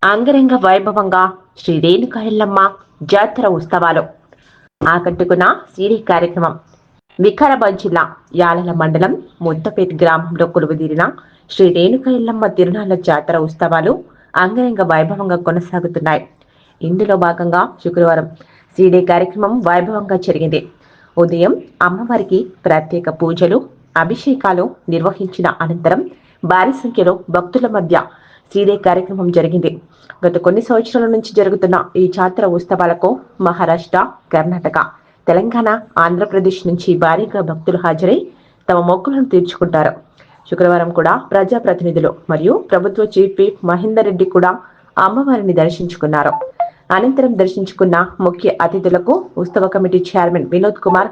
అంగరంగ వైభవంగా శ్రీ రేణుక ఎల్లమ్మ జాతర ఉత్సవాలు ఆకట్టుకున్న సిరి కార్యక్రమం. వికారాబాద్ జిల్లా యాలల మండలం ముద్దపేట గ్రామంలో కొలువుదీరిన శ్రీ రేణుక ఎల్లమ్మ తిరునాళ్ల జాతర ఉత్సవాలు అంగరంగ వైభవంగా కొనసాగుతున్నాయి. ఇందులో భాగంగా శుక్రవారం సిడి కార్యక్రమం వైభవంగా జరిగింది. ఉదయం అమ్మవారికి ప్రత్యేక పూజలు, అభిషేకాలు నిర్వహించిన అనంతరం భారీ సంఖ్యలో భక్తుల మధ్య సీడే కార్యక్రమం జరిగింది. గత కొన్ని సంవత్సరాల నుంచి జరుగుతున్న ఈ జాతర ఉత్సవాలకు మహారాష్ట్ర, కర్ణాటక, తెలంగాణ, ఆంధ్రప్రదేశ్ నుంచి భారీగా భక్తులు హాజరై తమ మొక్కులను తీర్చుకుంటారు. శుక్రవారం కూడా ప్రజాప్రతినిధులు మరియు ప్రభుత్వ చీఫ్ విప్ మహేందర్ రెడ్డి కూడా అమ్మవారిని దర్శించుకున్నారు. అనంతరం దర్శించుకున్న ముఖ్య అతిథులకు ఉత్సవ కమిటీ చైర్మన్ వినోద్ కుమార్,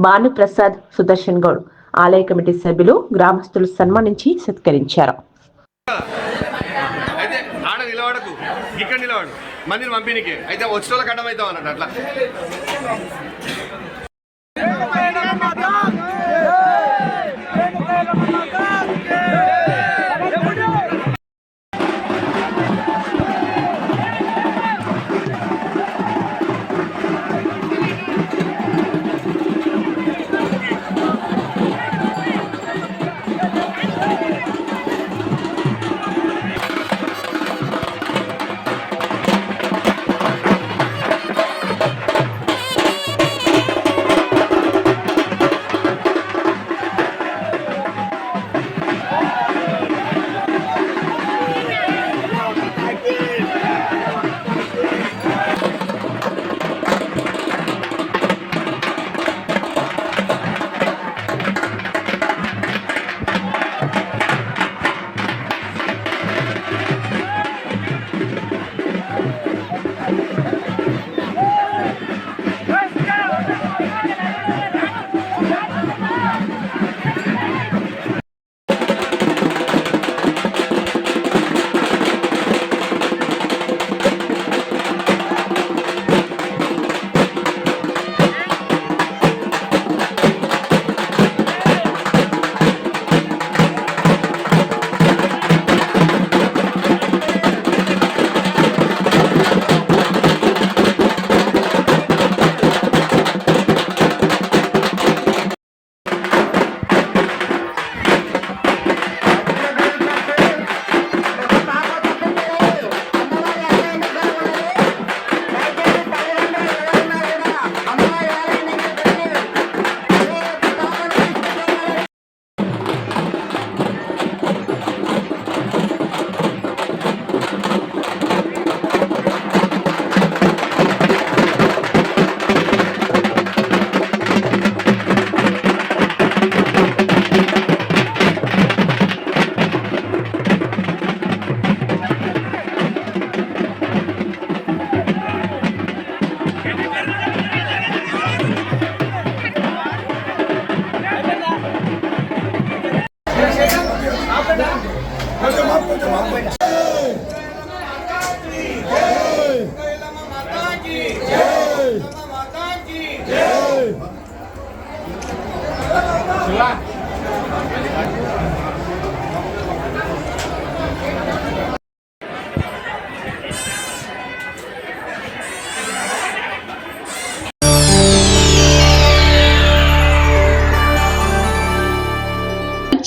భానుప్రసాద్, సుదర్శన్ గౌడ్, ఆలయ కమిటీ సభ్యులు, గ్రామస్తులు సన్మానించి సత్కరించారు. ఇక్కడ నిలవాడు మందిని పంపిణీకి అయితే వచ్చిన వాళ్ళకి అడ్డమవుతాం అన్నట్టు అట్లా.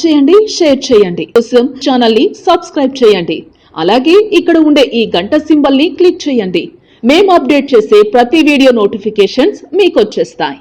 చేయండి, షేర్ చేయండి. కోసం ఛానల్ ని సబ్స్క్రైబ్ చేయండి. అలాగే ఇక్కడ ఉండే ఈ గంట సింబల్ ని క్లిక్ చేయండి. మేము అప్డేట్ చేసే ప్రతి వీడియో నోటిఫికేషన్స్ మీకు వచ్చేస్తాయి.